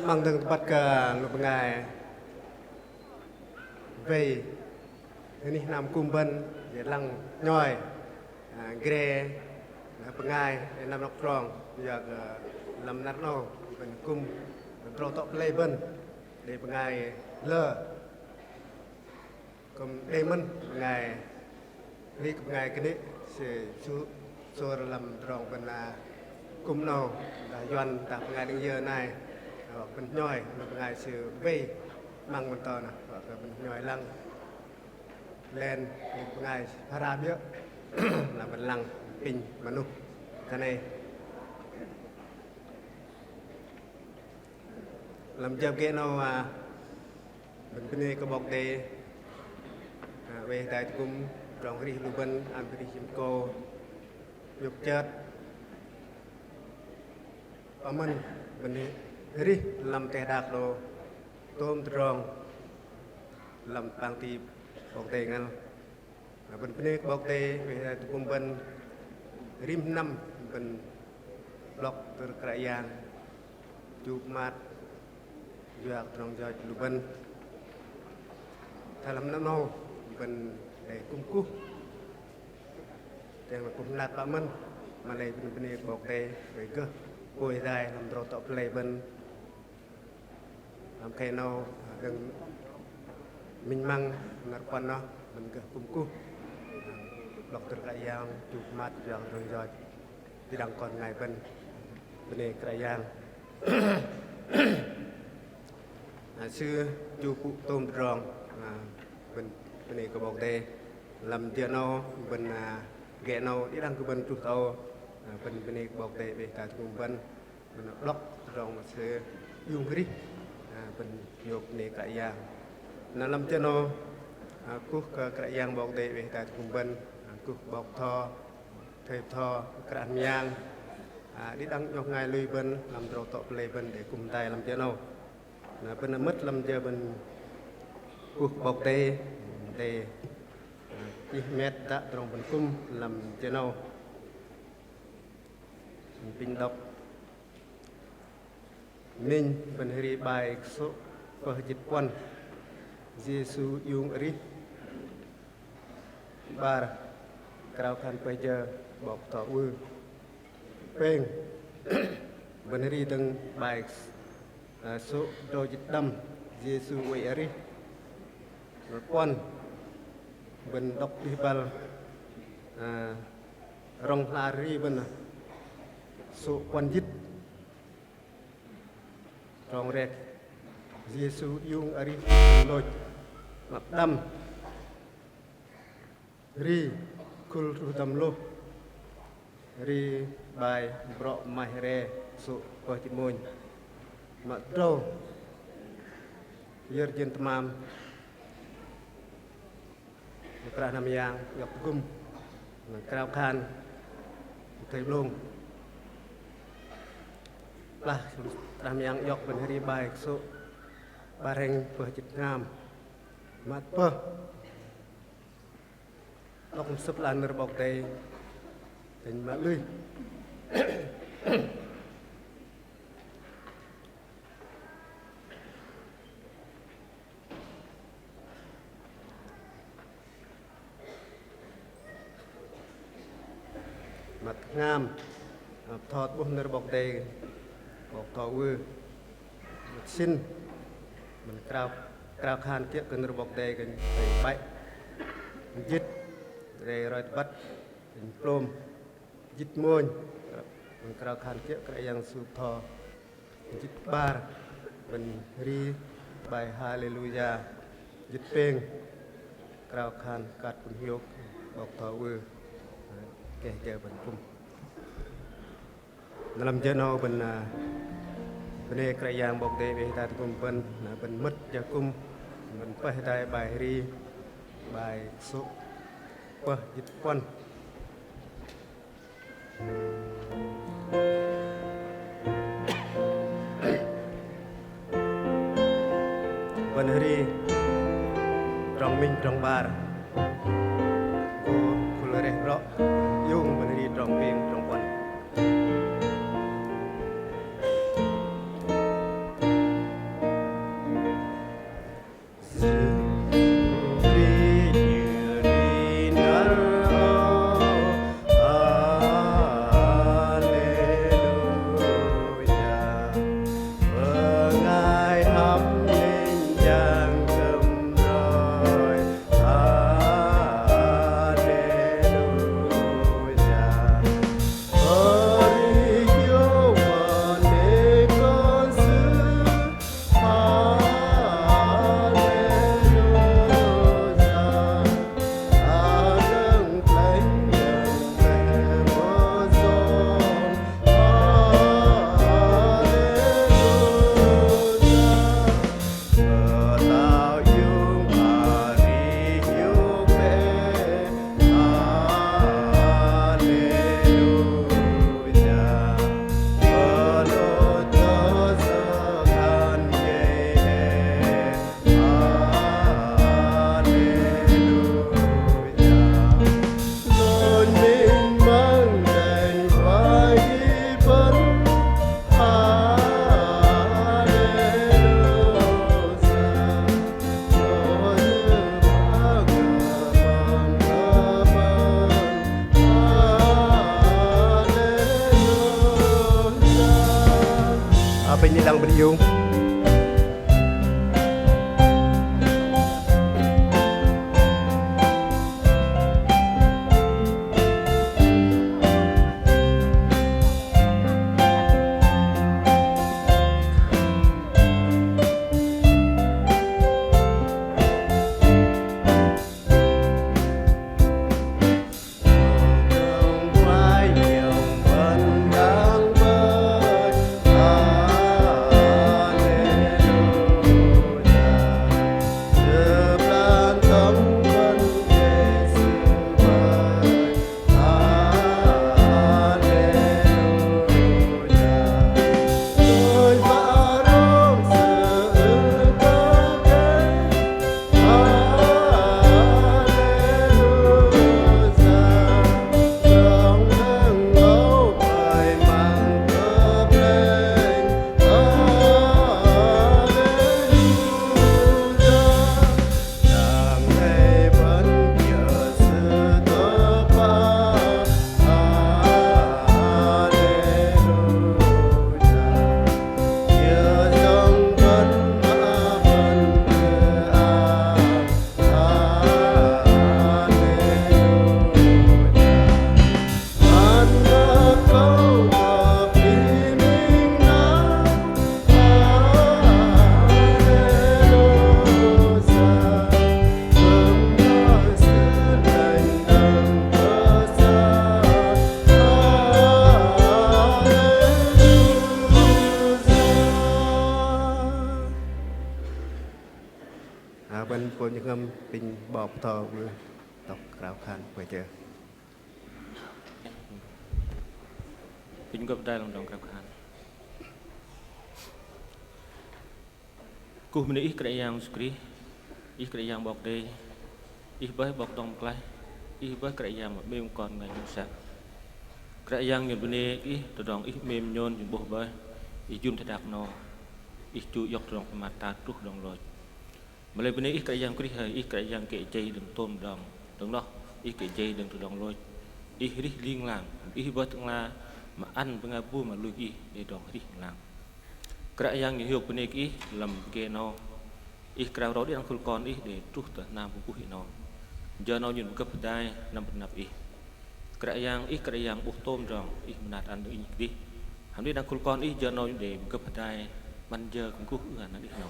bằng từng bắt cả lục ngày về ini nam cung bên để lăng nhoi gre pengai nam nọc tròn giờ làm nát nô bên cung pro top play bên để pengai lơ còn demon pengai đi pengai cái đấy sẽ số làm tròn bên là cung nô là doan tại pengai đến giờ này bên nhoi pengai sự về mang bên tờ nè bên nhoi lăng lên pengai para biết là bên lăng pin manu thế này làm cho cái nó mình bên này có bọc đề về tại cung tròn cái đi lưu bên ăn cái đi chim cô nhục chết ở mình này đi làm tè đạc đồ tôm tròn làm bằng thì bọc đề ngăn bên này có bọc đề về tại cung bên rim năm bên block từ cái giang chụp mặt dọc trong gió lục bên thay làm năm nô bên để cung cú đang là cung nát bám mình mà này bên này bọc đề về cơ cùi dài làm trâu top lệ bên làm cây nô đừng minh măng nát quan nó mình cơ cung cú block từ cái giang chụp mặt dọc trong gió thì đang còn ngày bên này cái giang xưa chú cụ tôm tròn bên này có bọc tê làm tiền nó bên ghẹ nó đi đang có bên chủ tàu bên này bọc tê về cả cùng bên block tròn xưa dùng cái đi bên nhục này cái giang nó làm cho nó cúc cái giang bọc tê về cả cùng bên cúc bọc thò thép thò cái ăn giang đi đang nhọc ngày lui bên làm trâu tọp lê bên để cùng tay làm cho nó bên mất làm cho bên cuộc bọc tê để mét đã trong bên cung làm cho nó pin đọc mình bên heri bài số và dịch quan Giêsu dùng ri ba cao khăn bây giờ bọc thọ ư pen bên heri từng bài số đôi dịch đâm Giêsu quay ri quan bên đọc đi bal rong la ri bên số quan dịch rong rẹt Giêsu dùng ri lôi mặt đâm ri kul ru đâm lô ri bài bro mai re số coi chim môi mặt trâu giờ dân tamam pra nam yang gặp cung cao khan thấy luôn là nam yang dọc bên hari bài số bareng Việt Nam mặt pơ đọc sắp lan nở bọc tay thành mặt lưới mặt ngam thọt bông nở bọc tay bọc thọ ư xin mình cao khan kia cần nở bọc tay cần phải bay dít để rồi bắt plom dít môi mình cao khan kia cái yang su thọ dít bar mình ri bài hallelujah dít peng cao khan cắt cùng hiếu bọc thọ ư kể kể bên cung làm cho nó bên này cái dạng bọc để về ta cùng bên mất cho cung mình phải tay bài ri bài số bơ dịch quânวันนี้ตรองมิงตรองบาร์กูคุลเรรอยุ่งวันนี้ตรองเพียงตรองวันpenyidang beriung bên cô những âm tình bọp thò vừa tộc rào khan quay chờ Pin gặp đây lòng đồng gặp khan cô mình ít cái yang skri ít cái yang bọc đây ít với bọc đồng clay ít với cái yang mà mềm còn ngày hôm sáng cái yang nhìn bên đây ít từ đồng ít mềm nhon những bộ bơi ít zoom thay đạp nó ít chú dọc đồng mà ta trút đồng rồi mà lên bên đây ít cái yang ít cái yang kệ chay đừng tôm đồng đúng đó ít kệ chay đừng từ đồng rồi ít liên làng ít với thằng la mà ăn với ngài bu mà lui đi để đồng đi làng cái yang những hiệu bên đây ít làm cái nó ít cái đó đi ăn con ít để trút từ nam của hiện nó giờ nó nhìn cấp đai năm nạp ít cái yang buộc tôm đồng ít nạt ăn được đi hắn đi đang con ít giờ nó để cấp đai ban giờ cũng cú là nó đi nó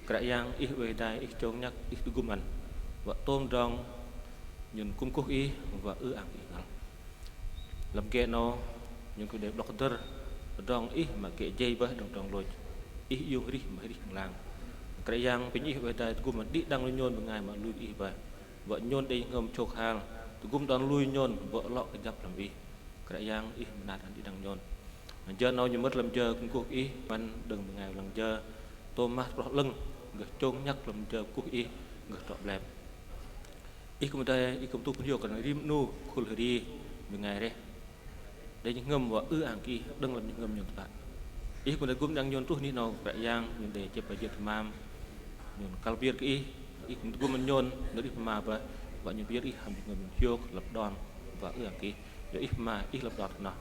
cái yang ít về đai ít trông nhắc ít gum ăn và tôm đồng nhìn cung cúc ít và ăn ít làm cái nó những cái đẹp doctor đồng ít mà kệ dây với đồng lôi ít yêu đi mà đi làng cái yang bên ít về đây cũng mà đi đang nhôn một ngày mà lui ít về vợ nhôn đây ngâm chọc hàng gum đòn lui nhon vợ lọ cái dập làm ý cái giang ý mình đạt anh đi đằng nhon mình chơi nói như mất làm chơi cũng cuộc ý mình đừng một ngày lần chơi Thomas rõ lưng người trôn nhắc làm chơi cuộc ý người trọn lẹp ý cũng đây ý cũng tu cũng nhiều cần rim nu khul đi một ngày đấy đây những ngâm và ư kỳ đừng làm những ngâm nhiều bạn ý cũng đây cũng đang nhon tu ní nào cái giang mình để chụp bài chụp mam nhon cao biên cái ý cũng mình nhon nó đi mà vậy và những biết ý hàm người mình chiêu lập đòn và ư kỳ để ý mà ý lập đòn nào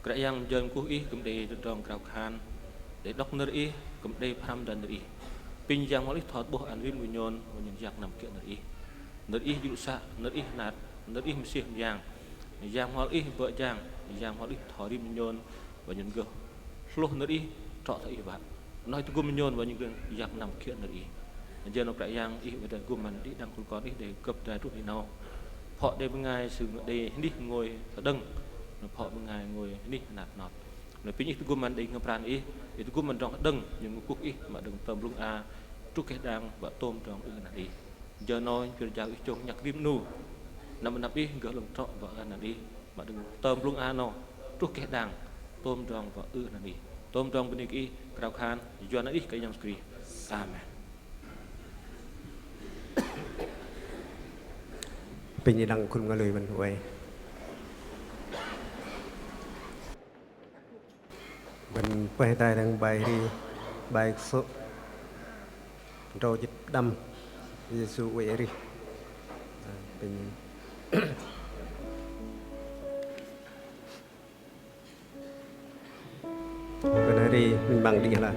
cái giang dân quốc ý cũng để trong cao khan để đọc nơi ý cũng đây tham đần ý pin giang mọi ít thoát bộ ăn viên nguyên nhon và những giặc nằm kiện nơi ý dụ xạ nơi ý nạt nơi ý siêu giang mọi ít vợ giang mọi ít thoát đi nguyên nhon và những gờ lúc nơi ý trọ thấy bạn nói tôi nguyên nhon và những gờ giặc nằm kiện nơi ý giờ nó cái giang ý về của mình đi đang còn ý để cập trái chút thì nào họ đây bên ngày sự đây đi ngồi ở đằng họ bên ngày ngồi đi nạt nọt rồi pin ít của mình đi ngập ran ý thì của mình trong đằng những cuộc ý mà đừng tầm lúc a trúc cái đang và tôm trong ư là đi giờ nói chuyện chào ít trong nhạc rim nu nằm ý gỡ lòng trọ và là đi mà đừng tôm lúc a nó trúc cái đang tôm trong và ư là đi tôm trong bên ý cao khan do nó ít cái nhang screen amenเป็นยังดังคุณก็เลยมันไว้มันไปตายดังใบรีใบโซเราจิตดำเยซูเวรีเป็นเป็นอะไรมันบังดีละ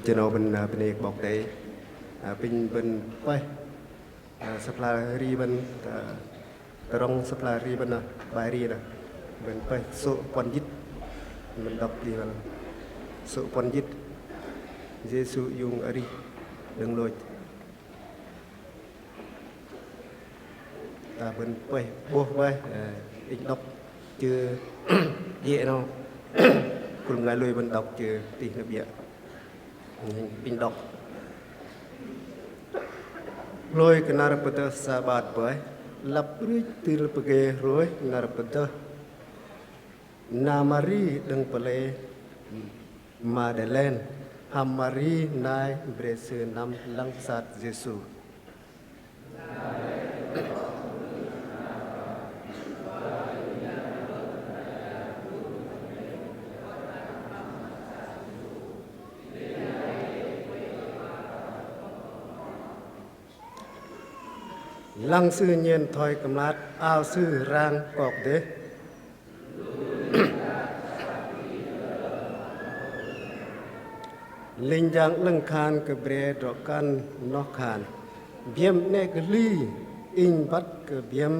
cho nó bên bên này bọc đấy bên bên quay supply ri bên rong supply ri bên bài ri đó bên quay số quan dít mình đọc đi vào số quan dít Giêsu dùng ở đi đừng lôi ta bên quay bố quay ít đọc chưa dễ đâu cùng ngài lôi bên đọc chưa tí nó bịa bình đọc lôi cái nara peta sabat boy lap rich til pege roy nara peta namari deng pele Madeleine hamari nai brese nam langsat Jesu lăng sư nhiên thoi cầm lát ao sư rang cọp đế linh giang lăng khan ke bre đọ can nó khan biếm nè ke ly in bắt ke biếm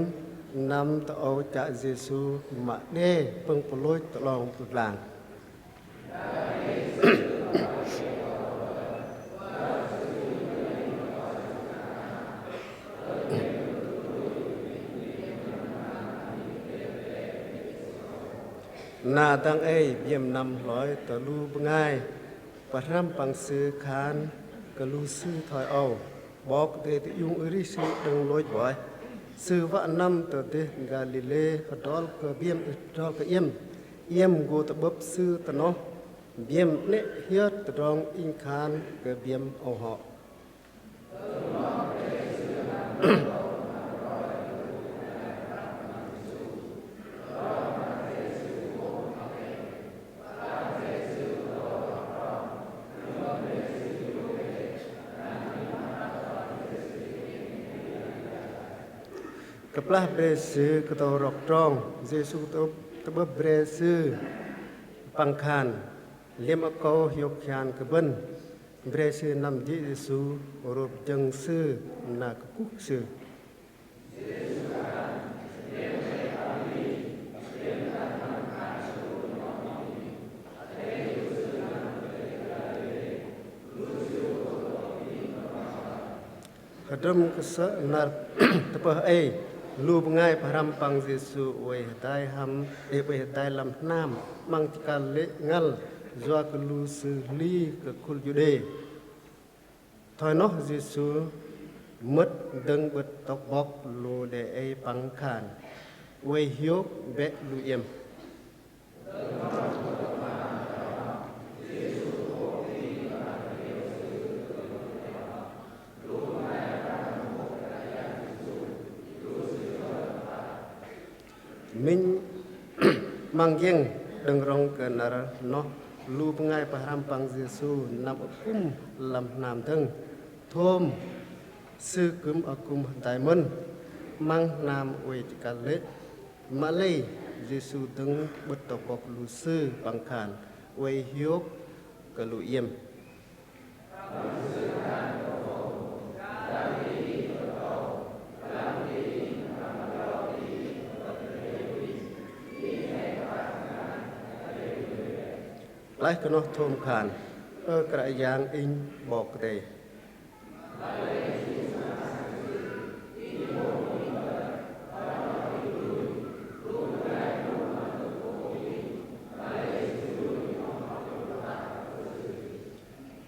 nam tao cha Giêsu mà đê pâng poloi tolong làng na tăng ấy biếm năm lối tờ lu ngay và ram bằng sư khan cái lu sư thoi âu bọc để tự dùng uri sư đừng lối bỏi sư vạn năm tờ tê Galilee và đó cái biếm đó cái yếm go tờ bấp sư tờ nó biếm nè hiết tờ rong in khan cái biếm âu họ Keplah berese ketau rok trong Yesu tebab berese pangkhan lem akau hiok khan keben berese nam di Yesu urup jeng se na kukuk se Kadam kesa nar tepah lu bengai param pang Yesu wei tai ham wei tai lam nam mang tikal le ngal zwa ke lu sư li ke kul jude thoi noh Yesu mất deng bet tok bok lu de pang khan wei hiok be lu yem mình mang giang đừng rong cái nara nó lu pengai paham pang Yesu nam akum lam nam theng thom sư cúm akum tại mân mang nam uy cả lệ Malay Yesu từng bất tộc bọc lu sư bằng khàn uy hiếu cả lu yếm lại cái nó thôm khàn cái giang in bọc đề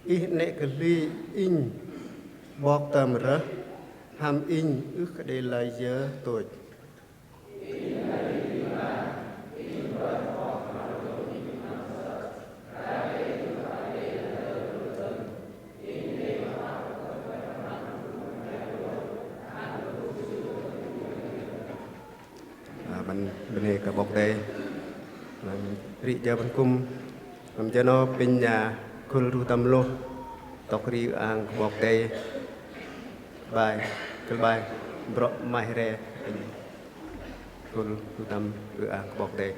ít nệ cái ly in bọc tầm rơ ham in ước đề lại giờ tuổi bên này cả bọc đây ri giờ bên cung làm cho nó bên nhà kul ru tam lo tok ri ang bọc đây bài cái bài bro mai re kul ru tam ru ang bọc đây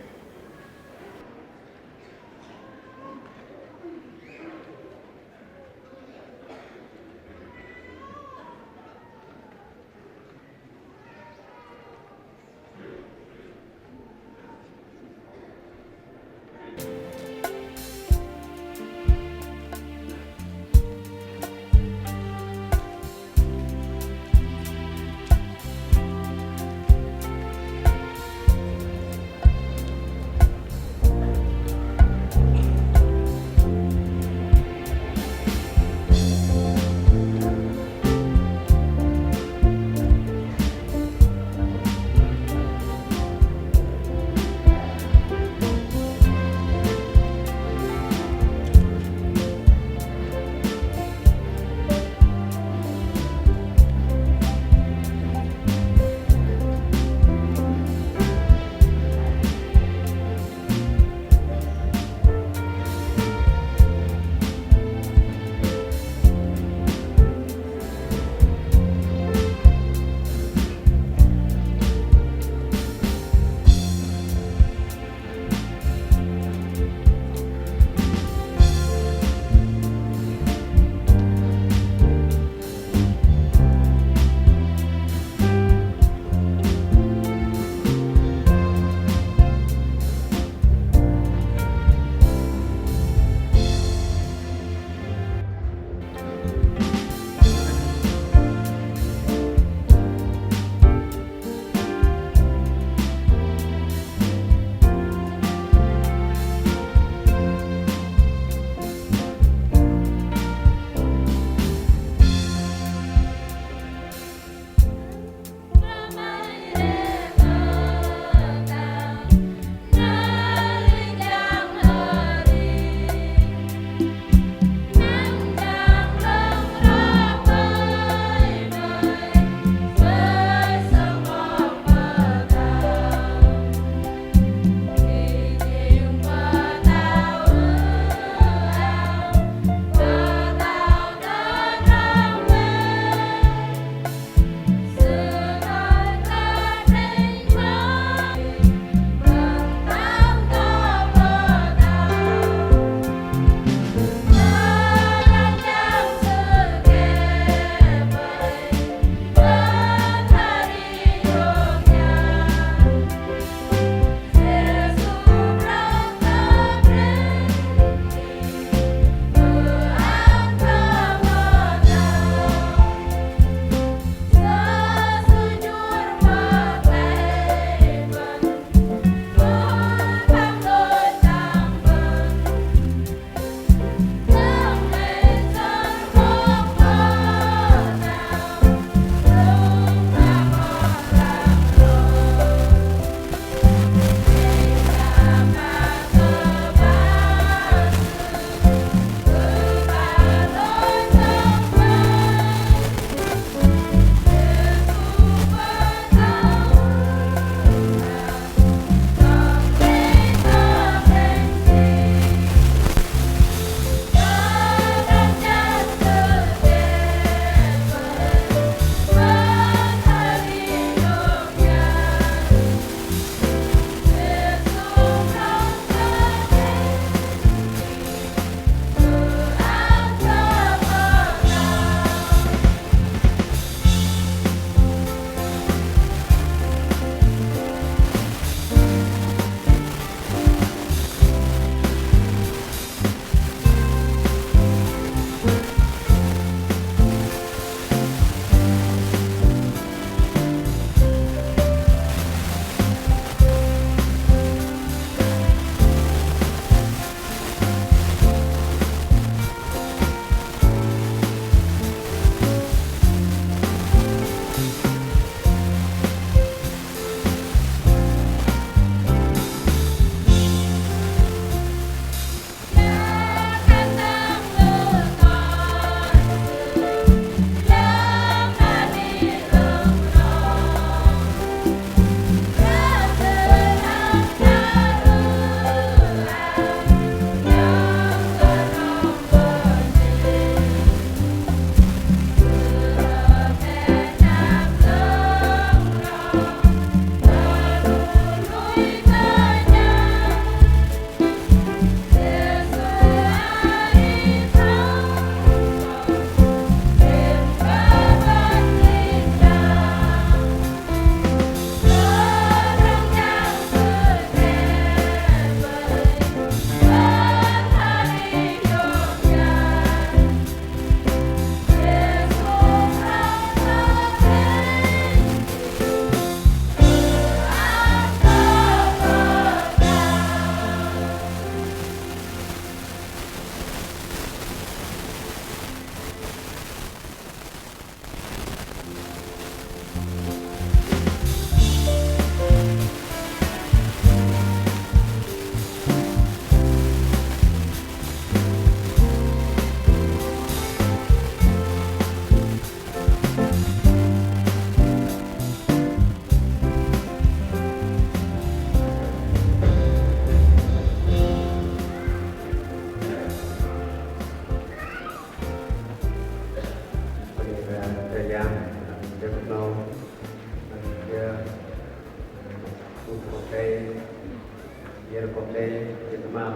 đây Việt Nam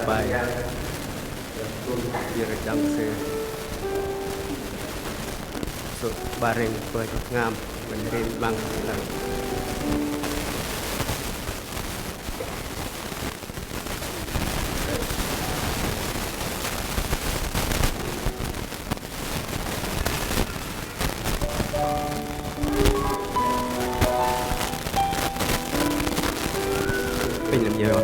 bài cùng việc đăng xe số ba rừng với ngam mình lên bằng là mình làm gì rồi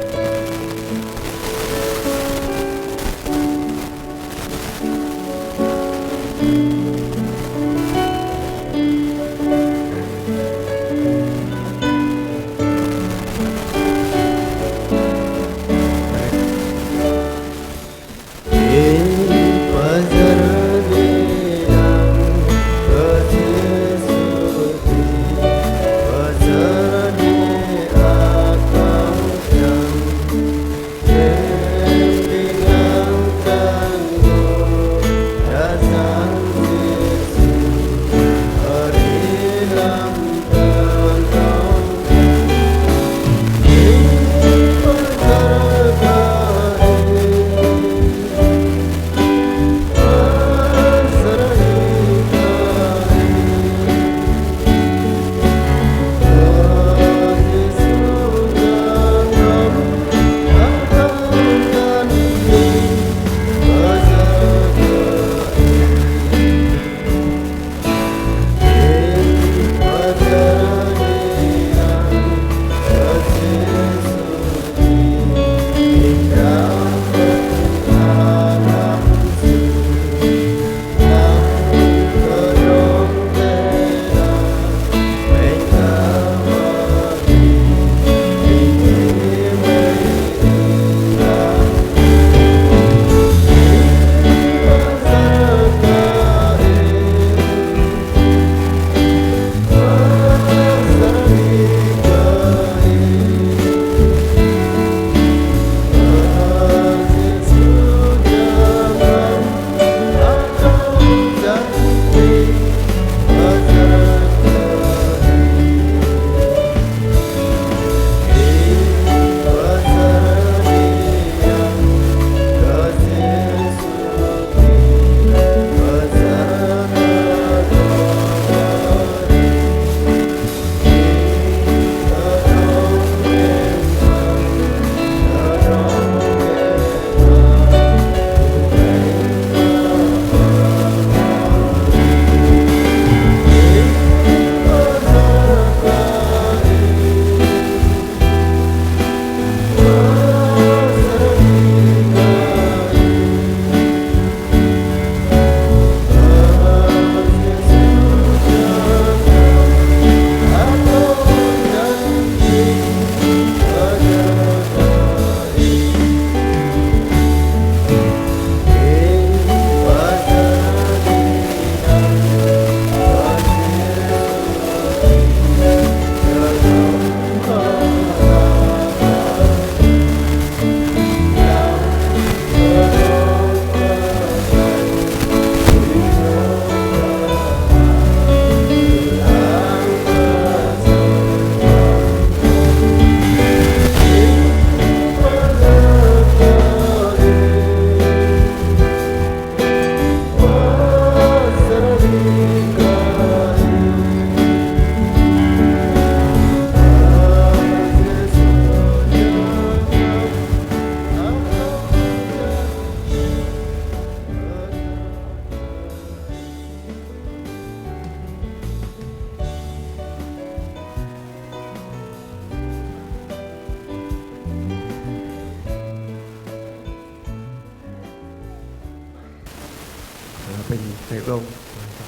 เป็นในร่ม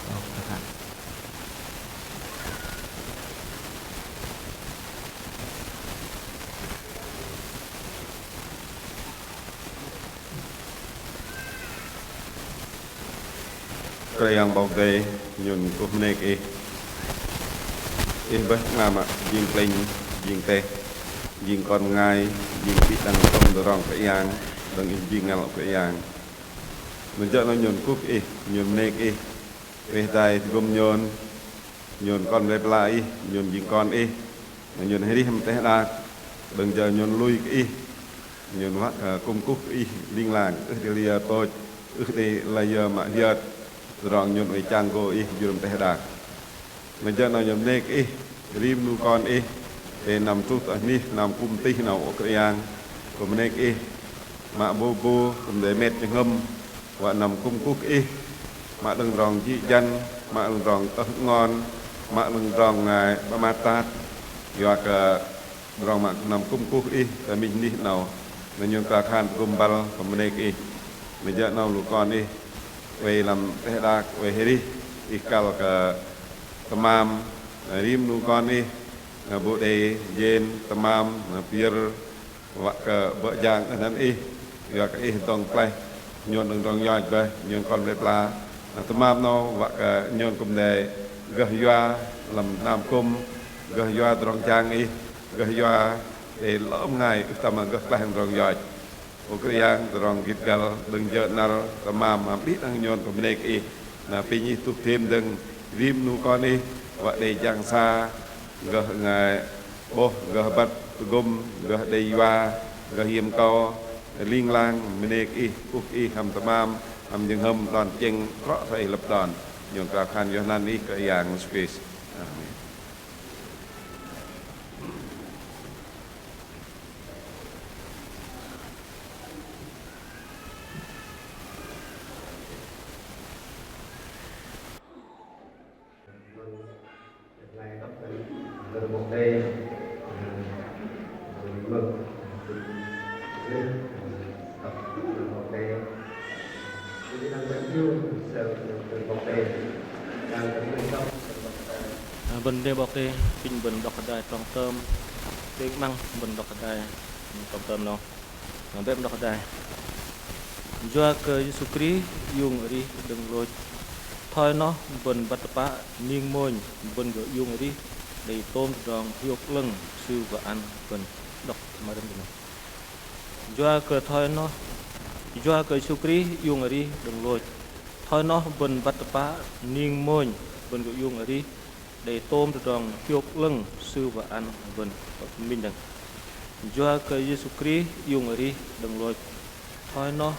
ออกนะครับ Yang bau teh nyun nek bớt ngamยิงเพลงยิงเตะยิงก่อนง่ายยิงปิดดังตรงรองไปยังดังยิงงานไปยังมันจะเราหย่นคุกหย่นเนกไปใจกลมหย่นก่อนเลยปลายหย่นยิงก่อนหย่นให้ดีทำเตะได้ đừng chờ nhon lui cái nhon hoắc cung cúc cái linh làng đi lia tôi đi là giờ mà giờ rong nhon với trang cô dùng teh đạc mình cho nó nhon nê cái rim nu con để nằm chút ở ní nằm cung tí nào cái yang của mình nê cái mà bô cũng để mệt ngâm và nằm cung cúc mà đừng rong dị dân mà đừng rong tơ ngon mà đừng rong ba ma tát hoặc rong mà nằm cung cúcแต่mình đi nào mình nhung cả khan cung bal của mình bây giờ nào lũ con về làm thế đa về hết đi cal cả tamam rim lũ con bộ đề jen tamam pier hoặc vợ giang cáiนั้นhoặc cái tông play nhon đừng rong nhoi về nhon con về pla tamam nó hoặc nhon cùng đề gahua làm nam cung gahua rong trang gahua để lỡ ngày tầm gah plan rong nhoi cái yang rong git gal đừng giờ nào tamam mà biết đang nhon cùng đề là pin như tụt thêm đừng rim nu con và để giang xa gah ngày bố gah bắt gom gah đầy va gah hiểm cao liên lang mình uk hầm tamam hầm dương hầm đòn chênh rõ thầy lập đòn nhường cả khan yo nan cái yang space bên đây bọc đây pin bên đọc đài trong tôm tiếng măng bên đọc đài trong tôm nó bếp đọc đài do cơ Giêsu Christ dùng đi đừng lôi thôi nó bên bắt bạ niên môi bên gỡ dùng đi để tôm tròn hiệp lưng sư và ăn bên đọc mà đừng do cơ thôi nó do cơ Giêsu Christ dùng đi đừng lôi thôi nó bên bắt bạ niên môi bên gỡ dùng đi để tôm tròn hiệp lưng sư và ăn bên mình đừng do cơ Giêsu Christ dùng đi đừng lôi thôi nó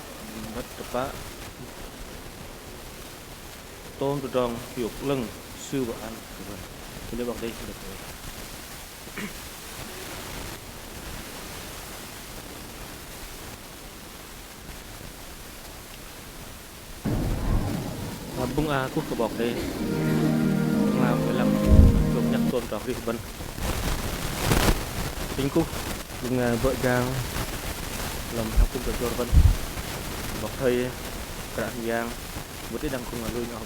bắt bạ tôm tròn hiệp lưng sư và ăn bên đây bọc đây được rồi. Bung quốc của bọc đây làm 15 chục nhắc tôn trọc đi bên chính cúc bung vợ giang làm học cung của bên bọc thầy cả giang bữa đấy đang cùng lui nhỏ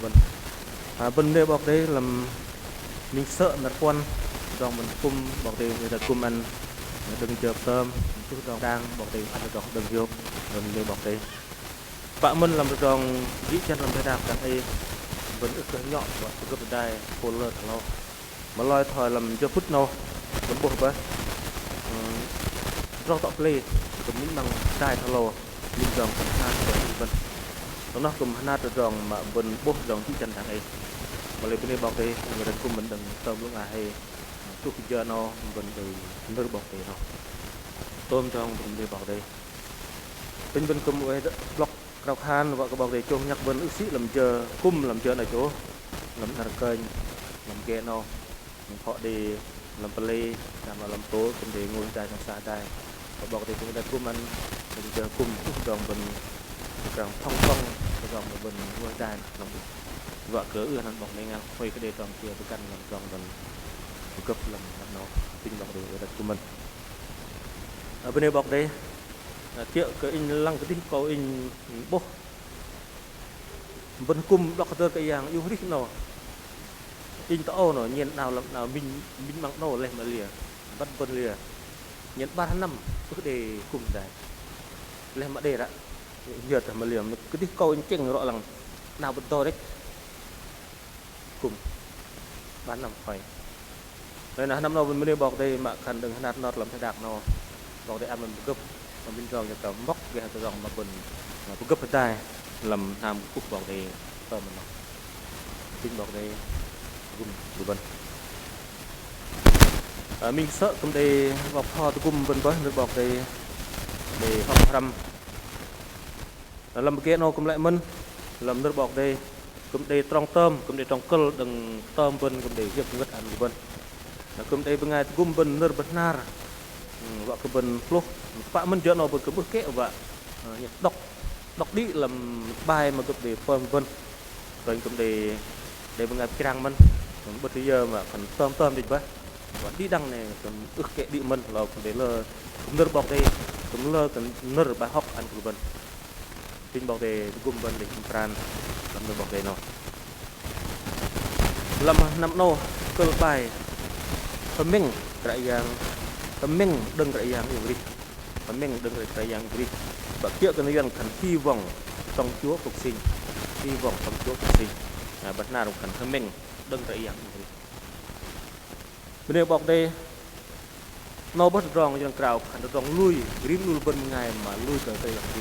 bên đây bọc đây làm mình sợ là quan dòng mình cung bọc đây người ta cung ăn đừng chờ tôm chút dòng đang bọc đây ăn được đừng vô rồi mình bọc đây bạn mình làm được dòng dĩ chân làm thế đạp cả đây vẫn ức cái nhọn và cái đai phô lơ thằng nó mà loi thời làm cho phút nó vẫn buộc với rau tọt lê cũng những bằng đai thằng lô nhưng dòng phần hai của mình nó cùng hai được dòng mà vẫn buộc dòng dĩ chân thằng ấy mà lấy cái này bọc đây người ta cùng mình đừng tôm lúc nào hay chút giờ nó vẫn từ nước bọc đây nó tôm trong mình đi bọc đây bên cùng với block rau khan và cái bọc để cho nhắc bên ức sĩ làm chờ cung làm chờ này chỗ làm thằng kênh làm ghe nó họ đi làm play làm tố cũng để ngồi dài trong xa đây và bọc để chúng ta cung ăn làm chờ cung dòng bên dòng phong phong dòng bên ngồi dài làm vợ cỡ ưa ăn bọc này ngang quay cái đề toàn kia với căn làm dòng bên cấp làm nó tinh bọc để đặt của mình ở bên đây bọc đây tiệu cái in lăng cái tí câu in bố vẫn cùng đọc tơ cái dạng yêu thích nào in tao nó nhìn nào làm nào mình mang nổ lên mà lìa bắt vân lìa nhận 3 năm cứ để cùng đấy lên mà để đã giờ mà lìa cái tí câu in chừng rõ rằng nào bật to đấy cùng 3 năm phải đây là năm nào mình mới bọc đây mà cần đừng nát nọt làm thế đạc nó bọc đây ăn mình cấp mà bên trong cái móc cái dòng mà bần mà cũng cấp tay làm tham cúc bọc đây tôm mình tinh bọc đây gum bần mình sợ cũng để bọc ho tôi cùng bên với bọc để học răm làm cái nó cũng lại mình làm nước bọc đây cũng để trong tôm cũng để trong cơn đừng tôm bên cũng để việc ngất ăn bên cũng để bên ngày cũng bên nước bên nar và cái bên lúc phạm mình chọn nó bên cái bước kẹo và đọc đi làm bài mà cũng để phân vân rồi cũng để bên ngày cái răng mình bữa bây giờ mà còn tôm đi vậy và đi đăng này cũng ước kẹo đi mình là cũng để là nước bọc đây cũng là cái nước bài học ăn của bên tin bảo vệ gồm bên để Pran làm được bảo vệ nó làm năm nô cơ bài phần mình cái dạng phần mình đừng cái dạng gì phần mình đừng cái dạng gì và kia cái này cần hy vọng trong Chúa phục sinh hy vọng trong Chúa phục sinh bắt nào cần phần mình đừng cái dạng gì bên đây bảo đây nó bắt rong trong crowd cần rong lui rim lui bên ngày mà lui cái dạng gì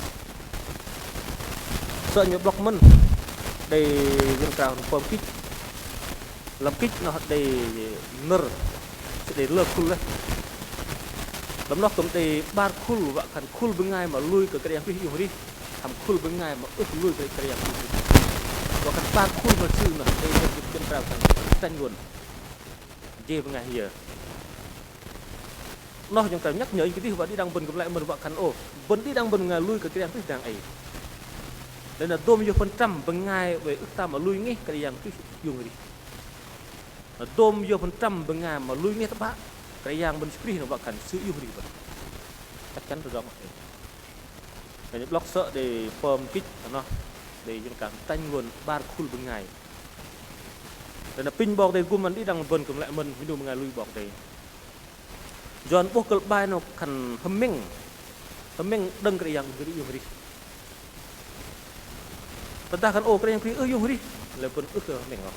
sợ nhiều block mình đây dân cao form kích làm kích nó đây nở để lơ cool đấy lắm nó cũng đây bar cool và cần cool bên ngay mà lui cái yang phi dùng đi làm cool bên ngay mà ướt lui cái yang phi và cần bar cool mà chữ nó đây dân cao cần tranh nguồn dê bên ngay giờ nó trong cần nhắc nhở cái gì và đi đăng bình cũng lại mình và cần vẫn đi đăng bình ngay lui cái yang phi đang ấy đây là tôm vô phần trăm bên ngay về ước ta mà lui nghe cái yang phi dùng đi tôm vô phần trăm bên ngay mà lui nghe các bạn cái yang bên spring nó cần sử dụng đi vậy chắc chắn là rõ cái những block sợ để form kích nó để những cảm tanh nguồn bar cool bên ngay đây là pin bọc đây của mình đi đằng vườn cũng lại mình ví dụ bên ngay lui bọc đây John bốc cái bài nó cần hâm mình đừng cái yang cái dùng đi ta kan cái yang phi dùng đi là vẫn rồi mình không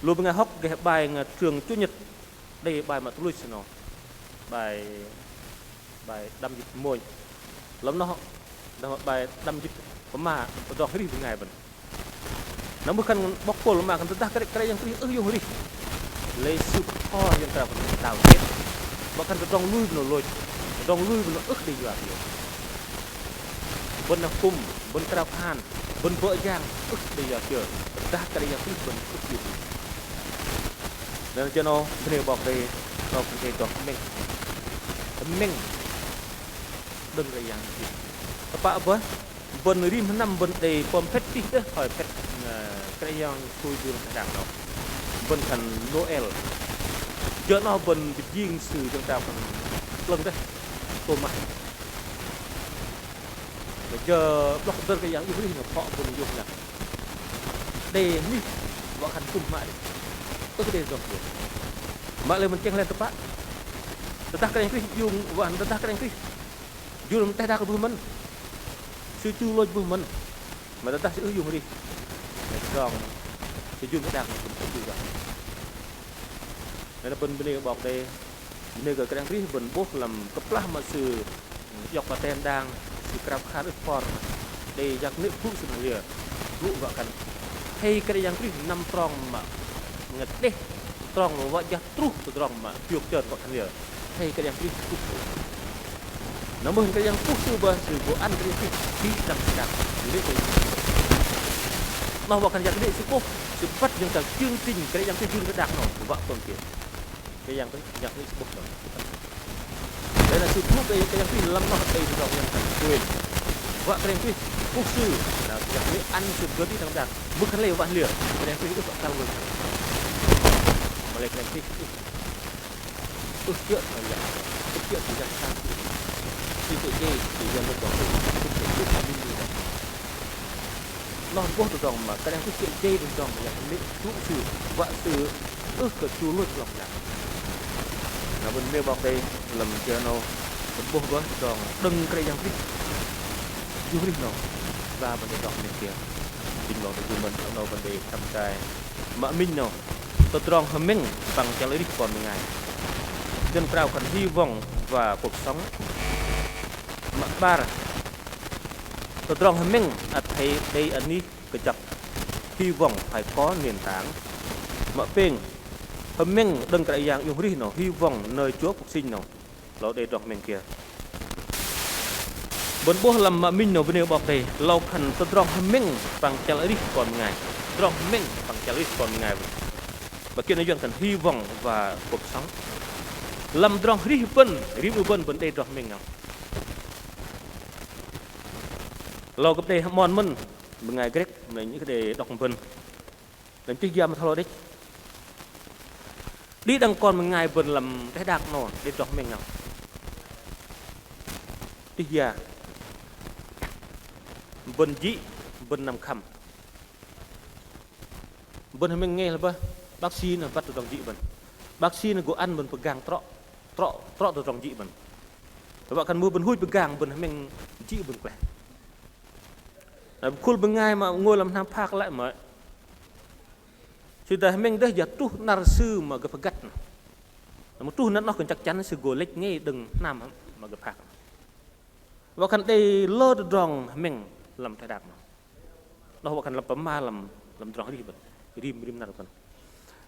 luôn bên ngay học cái bài trường chủ nhật đây bài mà tôi nó bài đâm dịch môi lắm nó bài đâm dịch có mà đo hết đi bên ngày vẫn nó mới cần bóc cổ mà cần ta cái yang phi dùng đi lấy sự ho yang ta vẫn đào chết mà cần đong lui nó ức đi vào bên nó cung bên trao khan bên vợ giang ức đi vào chưa ta cái yang phi vẫn ức đi nên cho nó bên bọc đây nó cũng cái toàn mình đừng cái yang gì các bạn với bên rim năm bên đây form pet tí đấy hỏi pet cái yang tôi đưa cái đảng nó bên thành Noel cho nó bên riêng sự trong trào phần lần đấy tôi mà để chờ block đơn cái yang như thế họ bên dùng là đây như bọn hắn cùng mãi tôi cái rồi mà lên mình chăng lên tập bạn ta cái này dùng và ta cái này dùng tay đa cái bùi mình sư chu lôi bùi mình mà ta sẽ dùng đi còn sẽ dùng cái đa này cũng không được đây là bên này bọc đây nơi cái đang rí bên bốc làm cấp lá mà sư dọc vào ten đang sư crab khá được phòn đây giặc nước phụ sự lìa vụ vợ cần hay cái đang rí năm tròn mà ngật đấy tròn mà vợ giặc trúc từ tròn mà chuột chợt vợ cần lìa hay cái đang rí nó mừng cái đang phụ sư bờ sư bộ ăn cái đi đằng đấy nó vợ cần giặc đấy sư cô sư bắt những cái chương trình cái đang rí cái đặc nó vợ còn kia cái yang cái giặc đấy bốc rồi đây là sự thuốc đây cái yang phi lâm nó đây là dòng yang cần quyền vợ cái yang phi quốc sư là giặc đấy ăn sự lớn đi thằng giặc mức khăn lều vạn lửa cái yang phi cũng cao hơn mà lại cái yang phi ước chuyện là giặc ước chuyện thì giặc sang thì tự nhiên thì dân được đó nó vô từ dòng mà cái yang phi chuyện chê từ dòng mà giặc đấy quốc sư vợ sư ước cái chú luôn lòng giặc nó bên mê bọc đây làm cho nó bố với còn đừng cái yang phi du lịch nó và bên đây đọc bên kia bình luận từ mình ở đâu bên đây thăm trai mà mình nó tôi tròn hơn mình bằng cho lấy đi còn một ngày dân trao cần hy vọng và cuộc sống mà ba tôi tròn hơn mình thấy đây anh đi cái chập hy vọng phải có nền tảng mà bên hầm mình đừng cái dạng dùng ri nó hy vọng nơi Chúa phục sinh nó lo để đọc mình kia bần bố làm mà mình nó bên bọc đây lâu khẩn tôi đọc hầm mình bằng chả ri còn ngày đọc mình bằng chả ri còn ngày và kia nó dần cần hy vọng và cuộc sống làm đọc ri vân vấn đề đọc mình nào lâu cái đây mòn mình một ngày Greg mình những cái đề đọc vân làm chiếc giam thôi đấy đi đang còn một ngày vân làm cái đạc nọ để đọc mình nào đi già vân dĩ vân nằm khăm vân mình nghe là bơ bác sĩ là bắt được dòng dị vân bác sĩ là của ăn vân pegang trọ được dòng dị vân và bạn cần mua vân hui pegang vân mình dị vân quẻ khuôn bên ngay mà ngồi làm nam phạc lại mà thì mình đây giờ tu nar sư mà cái gắt mà tu nó còn chắc chắn sự gồ lệch nghe đừng nam mà cái phạc và cần đây lơ được rong mình làm thay đạp nó và cần làm bấm ma làm rong đi bật rim nào cần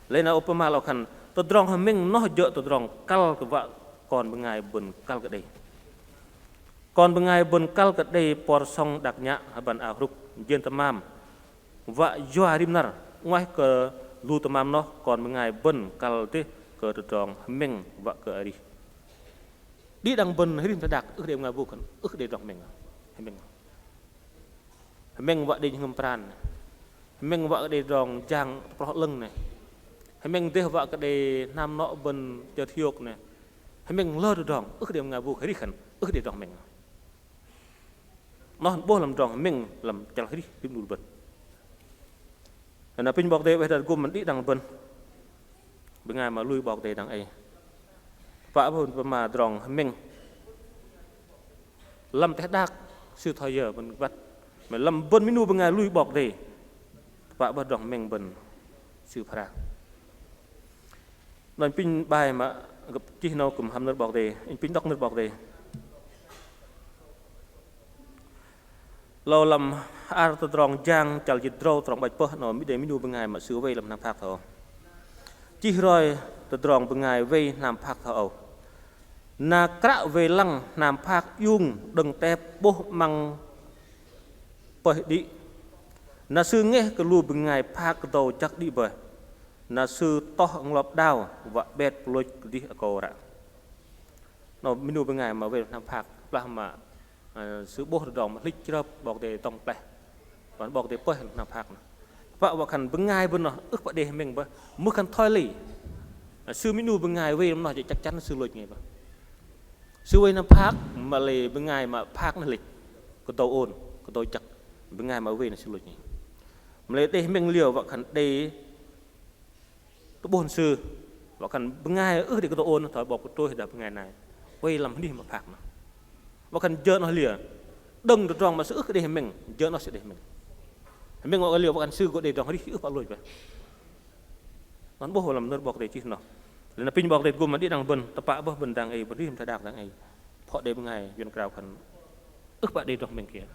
lấy nào bấm maเราcầnตัวrong mình nó dựaตัวrong cal cái vợ còn bên ngay bần cal cái đây còn bên ngày bần cal cái đây por song đặc nhã ban aruk jen tamam và doa rimnar ngoài ke lu tamam nó còn bên ngày bần cal thế ke tròn mình và ke đi đi đằng bần rim đặc để ngay vô cần để đọc mình vợ đi ngâm pran mình vợ đi rong trang pro lưng này mình thế vợ cái đây nam nọ bần chờ thiok này mình lơ được rong để ngay vô đi khẩn để đọc mình nó bố làm tròn mình làm chả đi tìm đủ bẩn là pin bọc đây bây giờ gồm mình đi đằng bẩn bên ngày mà lui bọc đây đằng ấy vợ bồn mà tròn mình làm thế đạc sự thay giờ mình bắt mà làm bẩn minu bên ngày lui bọc đây vợ bồn tròn mình bẩn sự phá nên pin bài mà gặp chi nào cùng ham nước bọc đây pin đọc nước bọc đâyเราลำอาร์ตตรองจางจัลจิตรตรองใบเปิดหนอมิเดมินูเป็นไงมาซื้อไว้ลำน้ำพักเถอะจีรอยตรองเป็นไงไว้น้ำพักเถอะนากระเวลังน้ำพักยุ่งดึงแต่โบมังเปิดดินาซื้อเงี้ยก็รู้เป็นไงพักโตจักดิบ่นาซื้อต่อหลบดาวว่าเบ็ดปลุกดิอโกระหนอมินูเป็นไงมาไว้น้ำพักปลามาซื้อโบดองมาลิจิรับบอกเดตองแปะก่อนบอกเดเปิดน้ำพักเพราะว่าขันเป็นไงบนเนาะประเดี๋ยวmìnhบ่เมื่อขันถอยหลีซื้อเมนูเป็นไงเว้ยมันหน่อยจะจักจันซื้อเลยไงบ่ซื้อไว้น้ำพักมาเลยเป็นไงมาพักนั่นเลยก็โตโอนก็โตจักเป็นไงมาเว้ยนั่นซื้อเลยไงมาเลยเดmìnhเลี้ยวว่าขันเดตัวบนซื้อว่าขันเป็นไงเดี๋ยวก็โตโอนถอยบอกตัวเห็นเป็นไงนายเว้ยลำนี่มาพักเนาะว่ากันเจอnó liền đừng được rong mà sự ước để mình จอnó sẽ để mình gọi liệuว่ากันซื้อก็để rongให้ước bao lôiไปnó bố hồ làm nơi bọc để chi nó là nó pin bọc để gồm mà đi đằng bần tập bạ bơ bần đằng ấy bần đi làm thay đạc đằng ấy họ để bên ngày duyên cào khẩn ước bạn để rong mình kia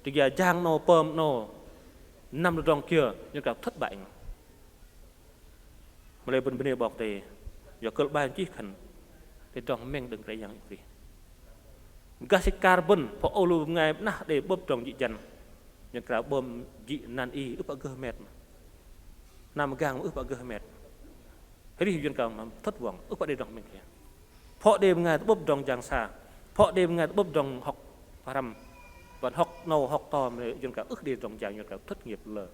thì giờ giang nó pơm nó nằm được rong kia duyên cào thất bại mà lấy bần bên bọc để giờ cơ ban chi khẩn để trồng men đừng cái dạng gì gas carbon phổ olu ngày na để bơm trồng dị dần những cái bơm dị nan y ướp bạc mệt nam gang ướp bạc mệt thế thì duyên cầu mà thất vọng ướp bạc để trồng mình kia phổ đêm ngày bơm trồng giang xa phổ đêm ngày bơm trồng học param và học nâu học to mà duyên cầu ước để trồng giang duyên cầu thất nghiệp lờ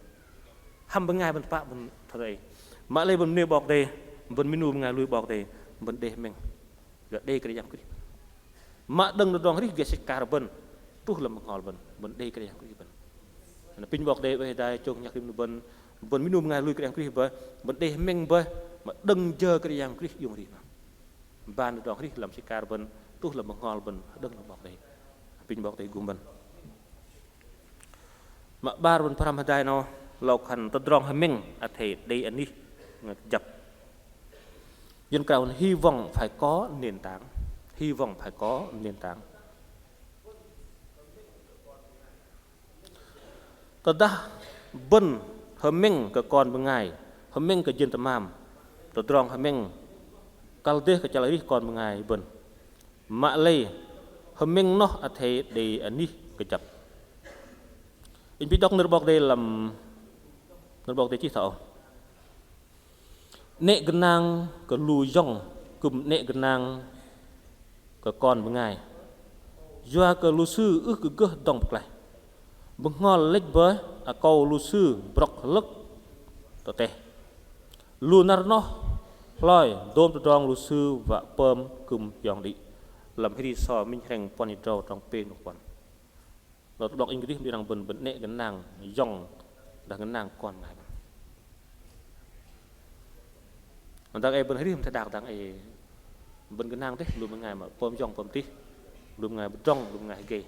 hăm bên ngày bên phạm bên thời mà lấy bên nêu bọc đây bên menu ngày lui bọc đây bên đây mình đây cái yang kiri, mak deng dong hari biasa carbon, tuh lem ngol ben đây cái yang kiri ben, pin bọc đây bây giờ chung nhắc ben minum ngai lui cái yang kiri ben đây meng mak deng je cái yang kiri dùng gì, ban dong hari lem si carbon, tuh lem ngol ben deng bọc đây, pin bọc đây gum ben, mak bar ben param hadai no, lau kan terdrong hemeng athe đây anh đi, dập dân cầu hy vọng phải có nền tảng, hy vọng phải có nền tảng. Tớ đã bần hờ mình cái con bên ngày mình cái dân tạm am từ trong mình kalau deh ke calari kon mengai ben mak lei mình nó ở thế để anh đi cái chập in bị đọc nerbok đây làm nerbok đây chỉ thảo nệ genang ke lu yong kum nệ genang ke kon mengai jua ke lu sư ke geh dong plai bengol lek ba akau lu sư brok lek to teh lu narno loi dom trong lu sư và pom kum yong đi làm khi so minh hành poni trâu trong pen một quanเราđọc anh cái đi đang bận bận nệ cái nàng dòng là cái nàng con này còn đang ai bận hết đi không thể đạt đang ai bận cái nàng thế luôn một ngày mà pom dòng pom tí luôn ngày trong luôn ngày kề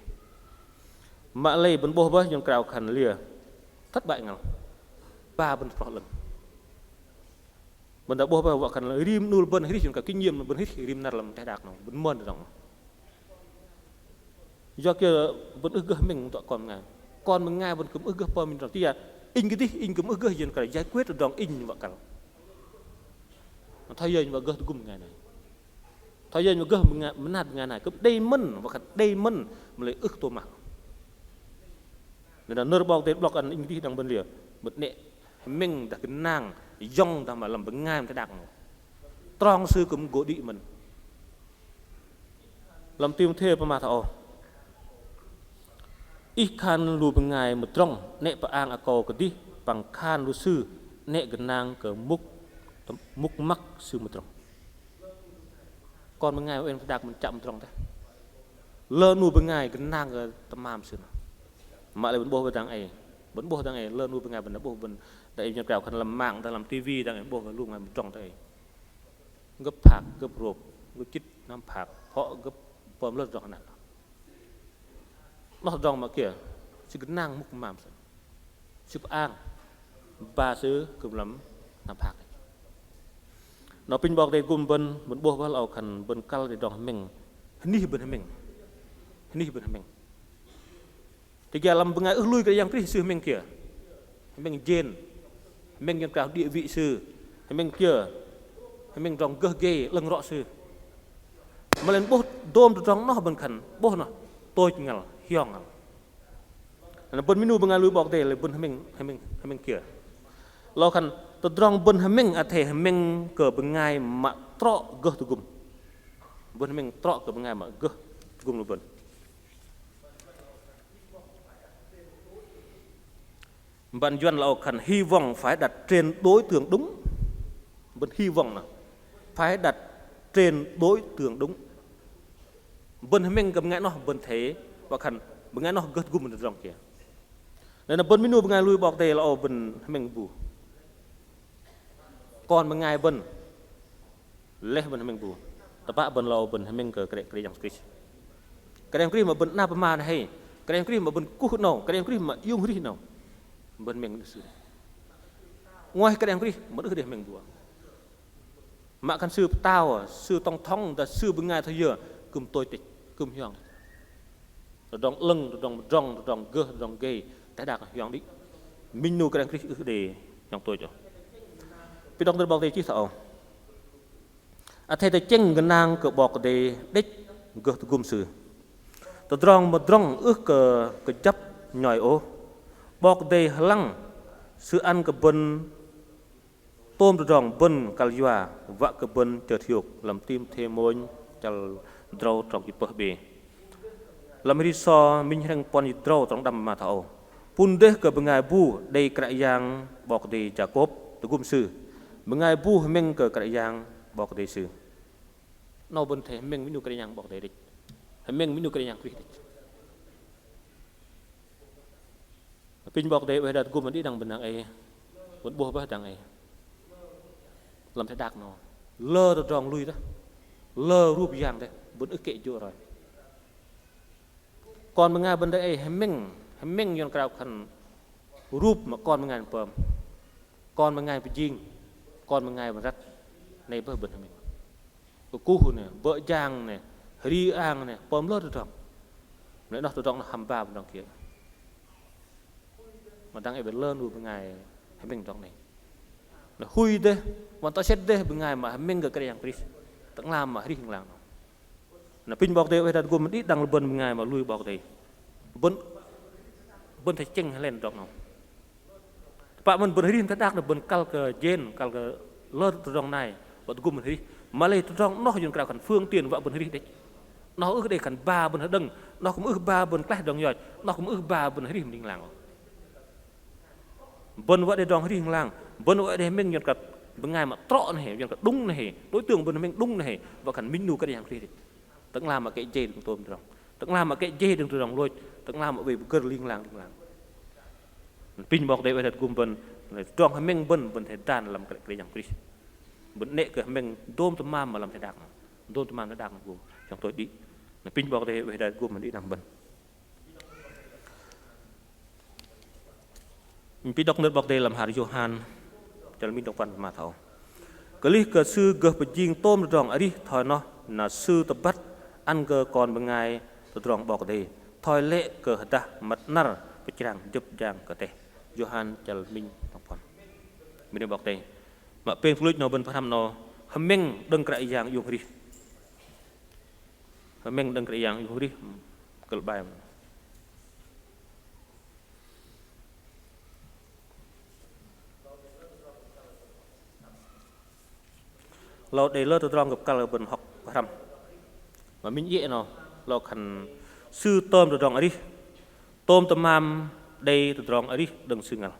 mà lấy bận bố với dòng cào khẩn lìa thất bại ngào ba bận phật lần bận đã bố với vợ khẩn rim nuôi bận hết đi chúng cả kinh nghiệm bận hết rim nát làm thể đạt nào bận mơn rồi do kia vẫn ước mình tọa còn mình ngay vẫn cấm ước po mình rằng tia in cái đi in cấm ước dân cả giải quyết được đòn in vợ cả thay giờ mà gỡ gum ngày này thay giờ mà gỡ mình nạt ngày này cấm đây mân và đây mân mà lấy ước tôi mặc nên là nơ bọc tên bọc ăn in đi đang bên lìa một nệ mình đặt cái nàng dòng ta mà làm bằng ngay một cái đặc tròn sư cấm gỗ đi mình làm tiêu thê mà thọ ikan lu bengai mutrong nek paang akau kedi pangkan lu sư nek genang ke muk mak sư mutrong còn bengai en dak mencap mutrong teh le nu bengai genang ke tamam sư mak le boh badang ai boh dang ai le nu bengai ben boh ben dai nyam kau kan lam mang dalam TV dang ai boh lu ngai mutrong teh gấp phạc gấp rộp gấp chít nam phạc họ gấp pom lợt giọt nặng nó rong mà kìa sự cái năng mục màm sự an ba xứ cùng lắm làm phạt nó pin bọc để cùng bên muốn buộc vào lầu khẩn bên cal để đòn mình ni bên mình thì kia làm ngay ước lui cái yang cái sư mình kìa mình jen mình yang cao địa vị sư mình kia mình rong gơ ghê lưng rõ sư mà lên buộc đôm trong nó bên khẩn buộc nó tôi ngờ hiong là bên minu bengal lu bọc đây là bên mình kia lo kan từ trong bên mình ở thể mình cờ bên ngay mà trọ gơ từ gum bên mình trọ cờ bên ngay mà gơ gum lu bên bạn duyên là cần hy vọng phải đặt trên đối tượng đúng bên hy vọng là phải đặt trên đối tượng đúng bên mình cầm ngay nó bên thế và khẩn bên nó gật gum được rong kia nên là bên minu bên lui bọc tề là ở bên mình bù còn bên ngay bên leh bên mình bù tập bạn bên là bên mình cái yang kris mà bên na mà hay cái yang kris mà bên cú nào cái yang kris mà yêu kris nào bên mình được ngoài cái yang kris mà được để mình bù mà căn sư tao sư tông thong là sư bên ngay thôi giờ cùng tôi tịch cùng hiong rong lưng rong gơ rong gay tại đạt hiong đi mình nuôi cái đăng ký để nhong tôi cho vì đồng tiền bọc để chi sao thầy chênh cái nàng cờ bọc để đích gơ gum sư từ rong ước cái chấp nhồi ô bọc để lăng sư ăn cái bần tôm rong bần calua vạ cái bần chợt hiu làm tim thêm môi chal draw trong cái bờ bể làm đi so minh hằng pon draw trong đầm mà thảo pun deh ke bengai bu dei kerajang bok di Jacob tegum sư bengai bu hemeng ke kerajang bok di sư no ben the hemeng minu kerajang bok di hemeng minu kerajang kri pin bok di wedat gum di dang benang ai bun buh ba dang ai làm thế đạc nó lơ được rong lui đó lơ rup yang đấy bun ức kệ chưa rồi còn bengai bên đây hemeng yon krau kan rup mà con bengai pom con bengai pejing con bengai berat nei bơ ben hemeng ku ne vợ giang ne ri ang ne pom lơ được này nó được hầm ba bên kia mà đang ai bên lơ nuôi bengai hemeng trong này hui deh wan ta set deh bengai ma meng ke yang kris tang lam ma ri lang na pin bok de we dat gum di dang ben bengai ma lui bok de ben thai cheng len dok no pak men ben ri ta dak na ben kal ke jen kal ke lơ trong này bot gum ri mà lấy trong nó dùng cái phần phương tiền vợ ben ri đấy nó ước đây cần ba ben đằng nó cũng ước ba ben kleh dong yoi nó cũng ước ba ben ri ding lang ben vợ đây dong ri lang ben vợ đây mình dùng cái bengai mà trọ này dùng cái đúng này đối tượng ben mình đúng này và cần minh nu cái yang ri tận làm mà cái dê đừng tôm được tận làm mà cái dê đừng từ đồng lôi tận làm mà về cơ liên lang pin bọc đây về thật gum ben trong hay mình ben thể đàn làm cái yang ri bận nệ cái mình đôm tôm mam mà làm thế đặc đôm tôm mam nó đặc gồm trong tôi đi pin bọc đây về đây gồm mình đi làm bận pin đọc nước bọc đây làm hạt Johan cho mình đọc văn mà thầu cái lý cơ sư gờ bật giang tôm rong ấy đi thôi nó là sư tập bắt ăn cơ còn bên ngày tập rong bọc đây thôi lệ cơ ta mặt nở bị chàng giúp chàng cơ tệ Johan cho mình đọc văn mình bọc đây mà bên fluid nó bên phát âm nó hầm men đừng cái dạng dùng đi hầm men đừng cái dạng dùng đi cỡ bàiเราได้เลิศตัวรองกับการเป็นhọc phát âm mà mình dễ nóเราcần sư tômตัวรองấy đi tôm tôm mam đâyตัวรองấy đi đừng sư ngал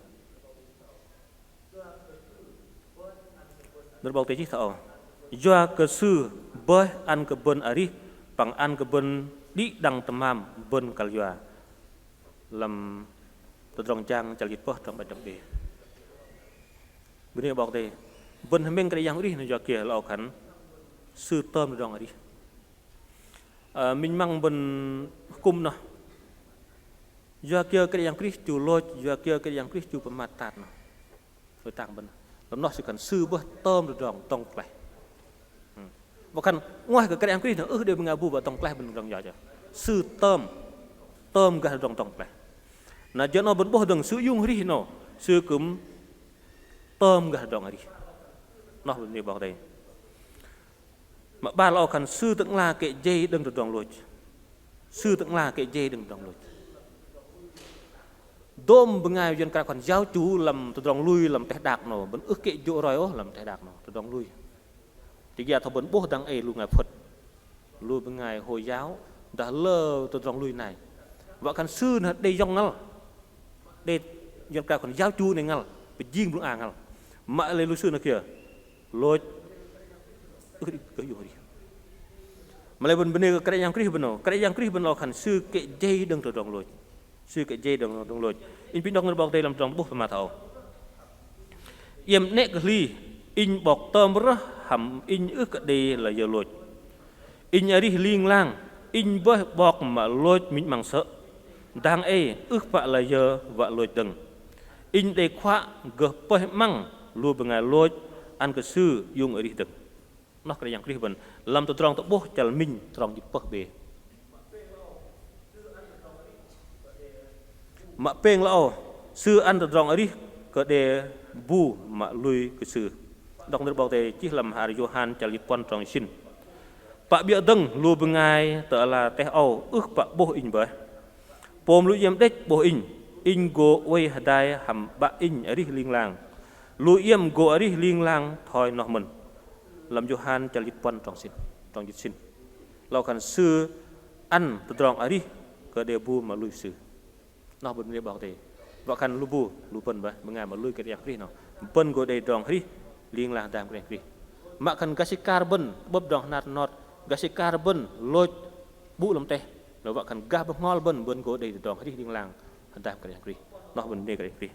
Nur bau teji tau. Jua ke su boh an ke ben ari pang an ke ben di dang temam ben kal jua. Lam todrong jang calit poh trong badam de. Bini bau te ben hemeng ke yang ri nu jua kia lau kan su tom dong ari. Min mang ben hukum no. Jua kia ke yang kris tu loj jua kia ke yang kris tu pematat no. Foi tang ben. Lắm nó sẽ cần sư bớt tôm được rong tông plei, và cần ngoài cái em kia nó đều bên ngài bu và tông plei bên rong nhỏ chứ sư tôm cái rong tông plei, na cho nó vẫn bớt đằng sư dung ri nó sư cúm tôm cái rong ri, nó bên này bảo đây, mà ba lo cần sư tận là cái dây đừng được rong lôi, sư tận là cái dây đừng rong lôi. Đôm bên ngay dân cả còn giáo chú làm từ dòng lui làm teh đạc nó vẫn ước kệ chỗ rồi ó làm teh đạc nó từ dòng lui thì giờ thằng vẫn bố đang lu ngài Phật lui bên ngay hồi giáo đã lơ từ dòng lui này vợ căn sư nó đây dòng ngал đây dân cả còn giáo chú này ngal bị riêng luôn ngal mà lấy lui sư nó kìa lôi ước đi cái gì mà lấy bên này cái yang kris bên nó căn sư kệ dây đừng từ dòng lui sư cái dây đồng lôi in pin đong bọc đây làm trong bút mà thầu yếm nét cái ly in bọc tôm rất hầm in ước cái đây là giờ lôi in ở đi liên lang in với bọc mà lôi mình bằng sợ đang ước vợ là giờ vợ lôi từng in đây khóa gỡ bơi măng lùi bằng ngày lôi ăn cái sư dùng ở đi từng nó cái yang kris bên làm từ trong tập bút cho mình trong dịp bậc bề mà peng lao sư ăn được rong ấy có để bu mà lui cái sư đọc được bảo thế chỉ làm Hari Johan chali quan trọng xin pak bia deng lu bengai tờ là teh au ước pak boh in bởi pom lu yếm đếch boh in go way hadai ham ba in ấy liên lang lu yếm go ấy liên lang thôi nó mình làm Johan chali quan trọng xin lao cần sư ăn được rong ấy có để bu mà lui sư nó bên đây bảo thế vợ khăn lu pen vậy mengai mà lui cái yang ri nó pen go đây dong ri liên lang đam cái ri mà khăn gasih carbon bóp dong nát nọt gasih carbon lôi bu làm teh rồi vợ khăn ga bóp ngol bên go đây dong ri liên lang đam cái yang ri nó bên đây cái ri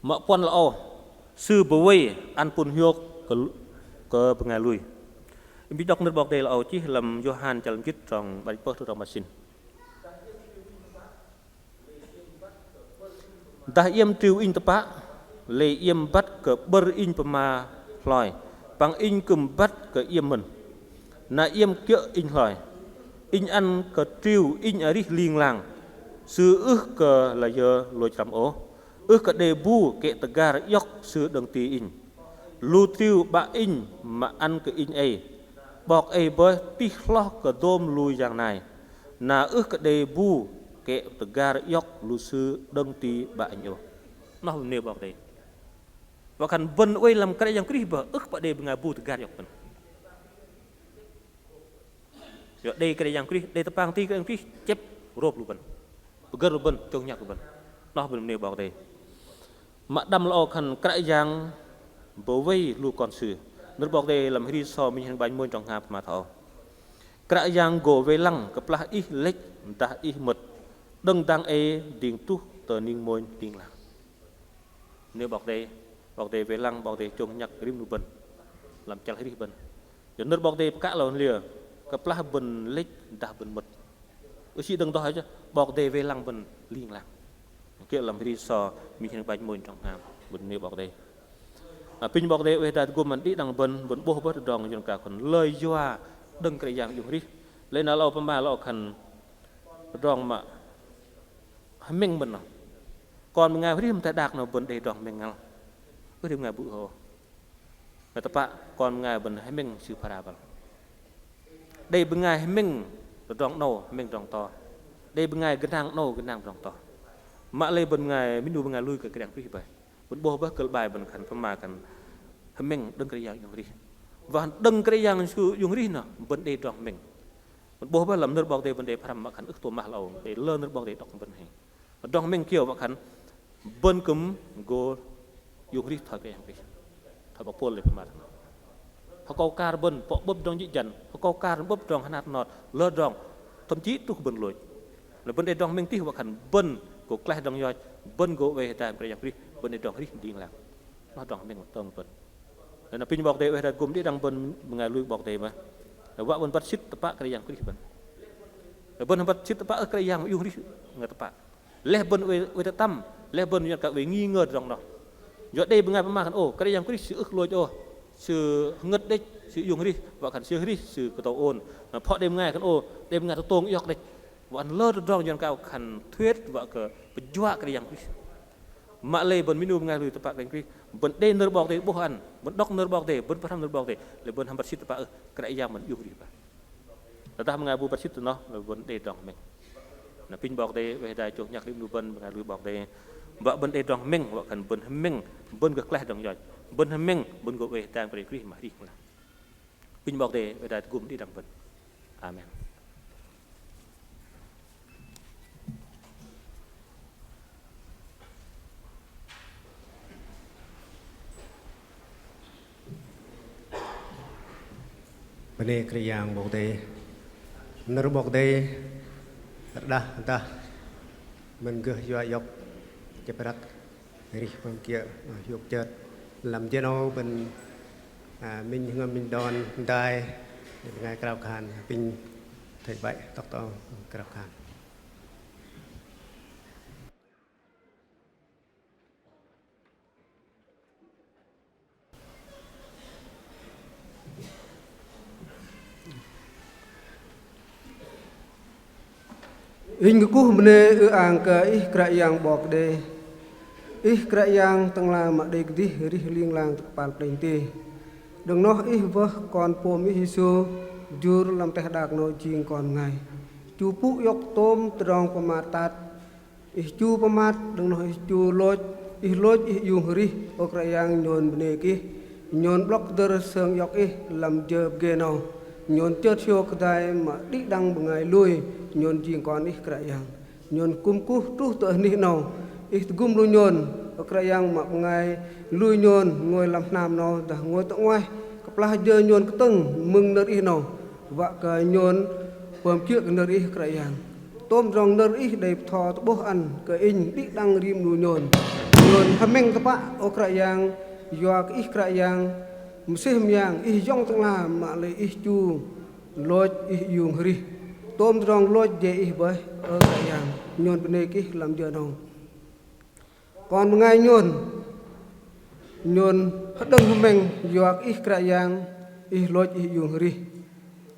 mà pon lao sư bơi ăn pun hiok ke mengai lui biết đọc nước bọc đây lao chỉ làm Johan challenge kit trong bài post trong machine dah iam triu in tepak le iam bat ke ber in pema hloi pang in kum bat ke iam men na iam kia in hloi in an ke triu in ari ling lang sư ước ke la ye loi cham o Ka debu ke tegar yok su deng ti in. Lu tiu ba in ma an ke in ai. Bok ai boy tih loh ke dom lu yang nai. Na ka debu ke tegar yok lu su deng ti ba in yo. Noh ne bok dei. Bahkan ben oi lam kare yang krih ba ba de bengabu tegar yok ben. Yo de kare yang krih de tepang ti kare yang krih cep rop lu ben. Beger lu ben tong nyak lu ben. Noh ben ne bok dei. Mak đâm lo khăn cãi giang bố vây lu con sư nước bọc đây làm hi so mình hàng bánh môi trong hạp mà thọ cãi giang gỗ về lăng cấp lá ít lệch ta ít mật đừng tăng e điền tu tờ ninh môi điền là nếu bọc đây về lăng bọc đây trông nhặt rim lu bần làm chặt hết đi bần giờ nước bọc đây cả lòn lìa cấp lá bần lệch ta bần mật ước chỉ đừng đòi chứ bọc đây về lăng bần liên lạc kia làm hi so mình hàng bánh môi trong hạp bần nếu bọc đây pin bọc đây về gồm mình đi đằng bần bố bớt đòn trong cả còn lời doa đừng cái dạng dùng đi lên nó lâu mà lâu khăn đòn mà mình nào còn ngày hôm ta đạt nào bần để đòn mình ngal cứ thêm ngày bự hồ người ta bạ còn ngày bần hay mình sự phá bal đây bên ngày mình đòn nổ mình đòn to đây bên ngày cái thang nổ cái thang đòn to mà lên bên ngày mình đu bên ngày lui cái dạng đi vậy bố bớt cơ bài bên khăn mà cần mình đừng cái dạng dùng đi và đừng cái dạng dùng đi nào vấn đề trong mình bố bớt làm nước bọc để vấn đề làm mà khăn ức tổ mà lâu để lơ nước bọc để đọc vấn đề trong mình kiểu mà khăn bên cấm go dùng đi thôi cái gì thôi bọc pol để mà họ câu carbon bóp trong dị dần họ câu carbon bóp trong hạt nọt lơ trong thậm chí tu bên lối là vấn đề trong mình tiêu mà khăn bên của clay trong nhoi bên go về tại cái dạng đi bên trong đi điên làm nó trong mình một tông bên nên là pin bọc đây về gồm đi đăng bên ngày lui bọc đây mà là vợ bên bắt xít tập cái dạng đi bên bắt xít tập cái dạng yêu đi người tập lẽ bên về tâm lẽ bên như cả về nghi ngờ trong đó giờ đây bên ngày mà khăn cái dạng đi sự ức lôi cho sự ngất đấy sự dùng đi và khăn sự đi sự cái tàu ôn phọ đêm ngày khăn đêm ngày tàu tông yok đấy và lơ trong như cao khăn thuyết và cái jua cái dạng đi mà lấy bên minu ngay lui tập cái gì bên đây nở bọc đấy bố ăn bên đốc nở bọc đấy bên phát nở bọc đấy lấy bên ham bắt xít tập cái dạng mình yêu đi ba ta ngay bu bắt xít nó là bên đây trong mình là pin bọc đấy về đại chuột nhạc lim bên ngay lui bọc đấy và bên đây trong mình và cần bên mình bên cái lại trong giỏi bên mình bên go về tang cái gì mà đi là pin bọc đấy về đại gồm đi đằng bên amen. Bên này cái dạng bọc đây nở bọc đây đã ta mình cứ dọa dọc chụp rắc đi bên kia dọc chợt làm cho nó bên mình đòn đai ngày cào khăn pin thầy vậy tóc to cào khăn hình ku mene ang ka krayang bok de krayang tangla ma de di ri ling lang pal pleng ti dong no vơ kon pom hisu jur lam teh dak no jing kon ngai chu pu yok tom trong pamatat chu pamat dong no chu loj yung ri o krayang nyon bene ki nyon blok der seung yok lam jeb ge no nyon chớt xio cái mà đi đăng bằng ngày lui nyon jing con krayang nyon kum ku tu to ni no gum lu nyon krayang mà ngày lui nyon ngồi làm nam no da ngồi to ngoài kaplah je nyon keteng mừng ner no và cái nyon pom chuyện ner krayang tom rong ner đầy thò to bo ăn cái in đi đăng rim lu nyon hameng tapa o krayang yo cái krayang musim yang jong tengah mak le chu loj yung ri tom rong loj je bay ở yang nyon bene ki làm giờ nào còn ngày nyon đừng mình yo krayang loj yung ri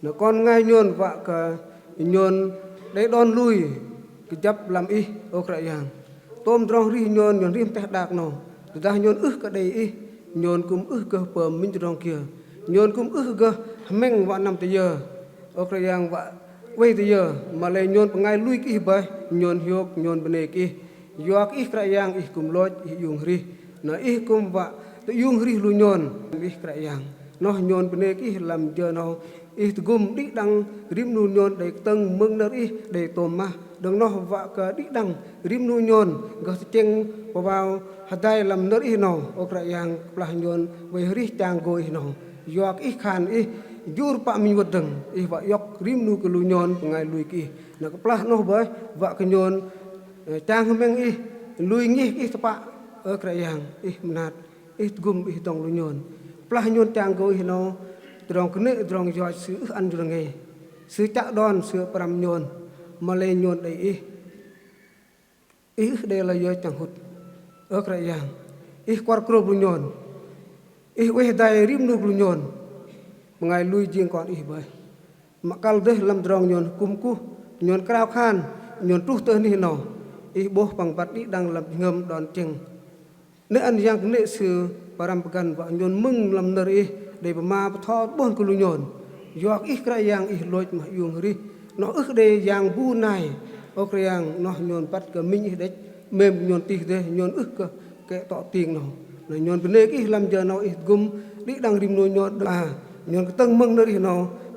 nó còn ngày nyon vạ cả nyon để đón lui cái chấp làm ở krayang tôm rong ri nhon rim teh dak no dah nhon ka dei nhon kum ke pem min rong kia nhon kum ke meng wa nam te ye ok yang wa wei te ye malai nhon pengai lui ki ba nhon hiok nhon bene ki yok krayang kum loj yung ri na kum wa te yung ri lu nhon krayang no nhon bene ki lam je no gum đi đăng rim nu nhon để tầng mưng nợ để tôm mà đừng nó vạ cả đi đăng rim nu nhon gật chêng vào hạt đai làm nợ nó ok yang plah nhon về ri chang goi nó yok khan jur pa mi wadeng vạ yok rim nu ke lu nhon pengai lui ki na plah no boy vạ ke nhon chang meng lui ngi tapa ok yang menat gum tong lu nhon plah nhon chang goi nó drong kene drong jo su an drong su tak don su pram nyon male nyon dei de la yo chang hut okra yang kwar kro blu nyon we dai rim nu blu nyon ngai lui jing kon bai makal deh lam drong nyon kumku nyon krao khan nyon tu te ni no boh pang bat di dang lam ngam don cheng ne an yang ne su param pegan wa nyon mung lam ner để mà thọ bốn cái lu nhon, giọt krayang loj mà yung ri, nó để yang bu này, krayang nó nhon bắt cái mình đấy mềm nhon tì đấy nhon cái tọ tiền nó nhon bên đây làm giờ nó gum đi đang rim nó nhon nhon cái tầng măng nó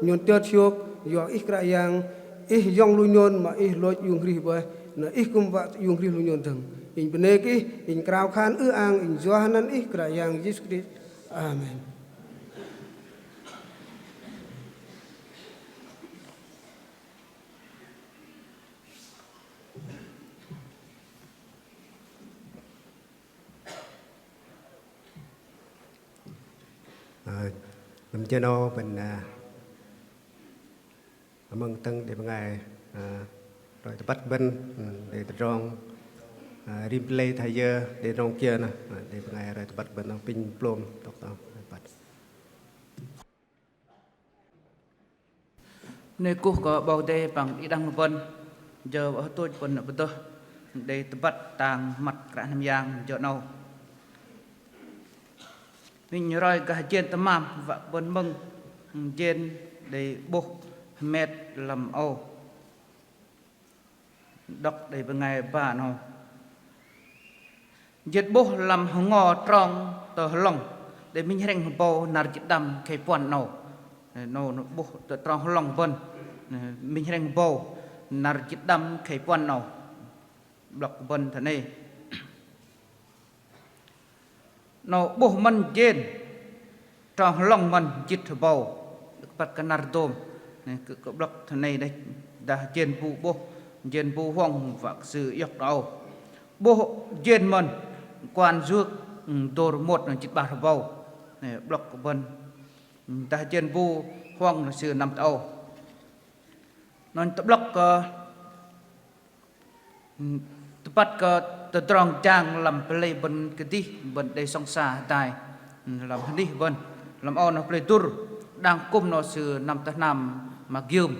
nhon chợt chiok giọt krayang yong lu nhon mà loj yung ri vậy, nó kum vạ yung ri lu nhon thằng, bên đây krao khan ang Johanan krayang Jesus Christ, Amen. Mình chơi nó mình mừng tân để ngày rồi bắt bên để rong replay thay giờ để rong kia nè để ngày rồi bắt bên nó pin plom tóc tao bắt nơi cô có bao đê bằng đi đăng vân giờ ở tôi vân ở bên để bắt tàng mặt cả nam giang giờ nào mình rồi cả trên tấm mắm và bên mông trên để bốc mệt làm âu đọc để bên ngày bà nào giết bốc làm ngò trong tờ lòng để mình hành bầu nار chít đầm cái quan nào nó bốc tờ trong lòng vân mình hành bầu nار chít đầm cái quan nào đọc vân thế này nó bố mình trên trong lòng mình chít bầu bắt cái nار tôm này cứ đọc thế này đây đã trên bố hoang và sự yết đầu bố trên mình quan dược đồ một là chít bạc bầu này đọc vân đã trên bố hoang là sự nằm tàu non tập đọc bắt cái từ trong trang làm play bên cái gì bên đây song xa tài làm đi bên làm on nó play tour đang cùng nó sự năm tới năm mà ghium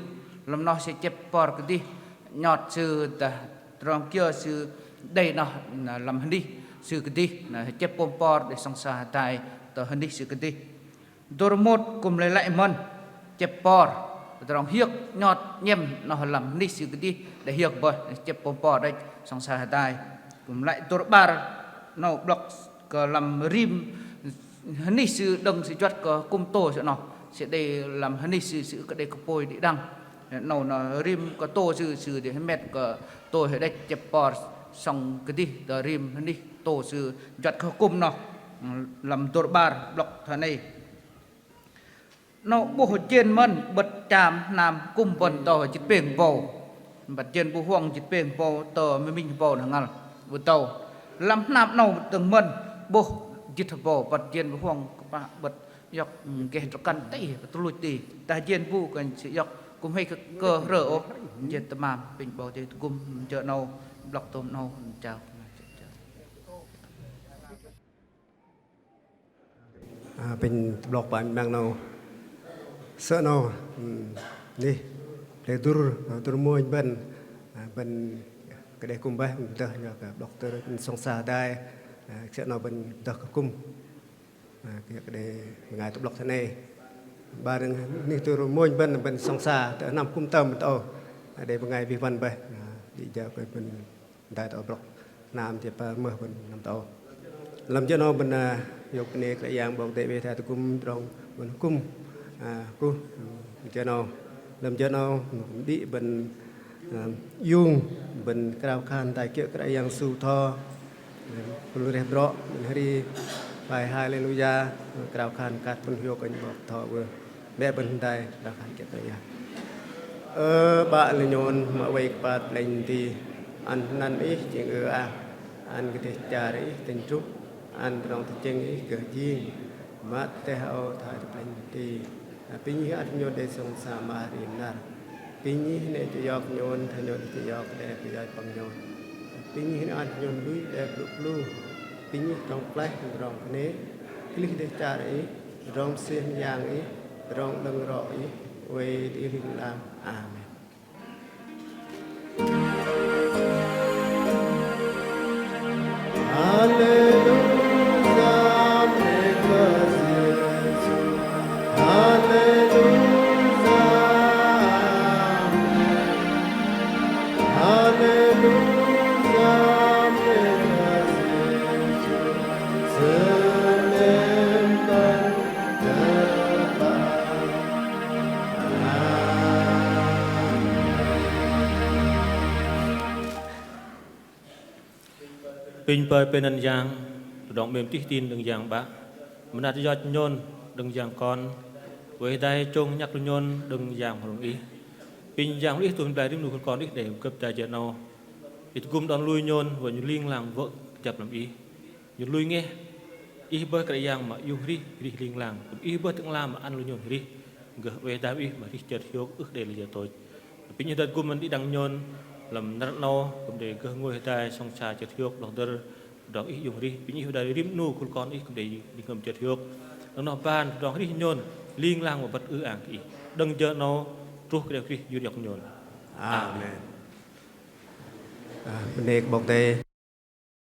làm nó sẽ chép por cái gì nhọt sự trong kia sự đây nó làm đi sự cái gì là chép por để song xa tài từ hình đi sự cái gì tour một cùng lại mình chép por trong hiếc nhọt nhầm nó làm đi sự cái gì để hiếc bởi chép por đây song xa tài cùng lại tổ ba nó block cái làm rim hình sự đồng sự chót cái cung tô sẽ nó sẽ để làm hình sự cái đây cái bôi để đăng nó rim cái tô sự để mệt cái tô ở đây chép bò xong cái đi the rim hình tô sự chót cái cung nó làm tổ ba block thế này nó bộ trên mình bật chạm làm cung vần tờ chít bền bầu bật trên bộ hoang chít bền bầu tờ mới mình bầu là ngal vừa tàu làm nạp nào từng mình bộ dịch vụ bật trên bộ hoang bật dọc cái trục căn tây tôi lùi tì ta trên bộ cần sẽ dọc cũng hay cơ rỡ trên tầm màm bình bảo thì cùng chợ nào lọc tôm nào chào bên blog bạn mang nào sợ nào đi để tour mua bên cái đây cùng bé tờ cho cả doctor song sa đây sẽ nói bên tờ cùng cái đây ngày tập lọc thế này ba đừng như tôi môi bên song sa tờ nằm cung tâm tàu để một ngày vi văn bé đi giờ bên đại tập lọc nam thì ba mưa bên nằm tàu làm cho nó bên dục này cái dạng bọc tệ về thay tôi cung trong bên cung cô cho nó làm cho nó bị bên dung bên cao khan tại kia cái dạng su tho luôn đẹp rõ mình đi bài hallelujah cao khan cắt bên hiếu cái bọc thọ vừa mẹ bên đây cao khan kia cái dạng bạn là nhon mà quay bạn lên thì anh năn ý chuyện anh cái thể trả đấy tình trúc anh trong thực chân ý cờ chi mà thế họ thay được lên thì pin anh nhon để sống sa mà đi nè pin này chỉ dọc nhon thay nhon chỉ dọc để bây giờ bằng nhon pin anh nhon đuôi để blue pin trong play trong này cái để trả đấy trong xiên giang ấy trong đằng rõ ấy về đi làm amen. Pin bơi bên anh giang động mềm tít tin đừng giang bác mình đã do nhôn đừng giang con với đây trông nhắc nhôn đừng giang hồng ý pin giang ít tuần lại đến nụ con ít để cấp tài trợ nào ít cùng đón lui nhôn và những liên làng vợ chập làm ý những lui nghe ý bơi cái giang mà yêu đi liên làng ý bơi tương lai mà ăn lui nhôn đi gỡ về đá ý mà đi chợt hiếu ước để là giờ tối pin như đợt cùng mình đi đăng nhôn làm nát no cũng để cơ ngôi tay song xa chợt hiếu đó ý dùng đi ví như đây rim nu con ý cũng để đi ngầm chợt hiếu nó ban đó đi nhôn liên lang một vật ảng ý đừng chờ nó trút cái điều gì duyệt nhôn amen. Bên đây bọc tê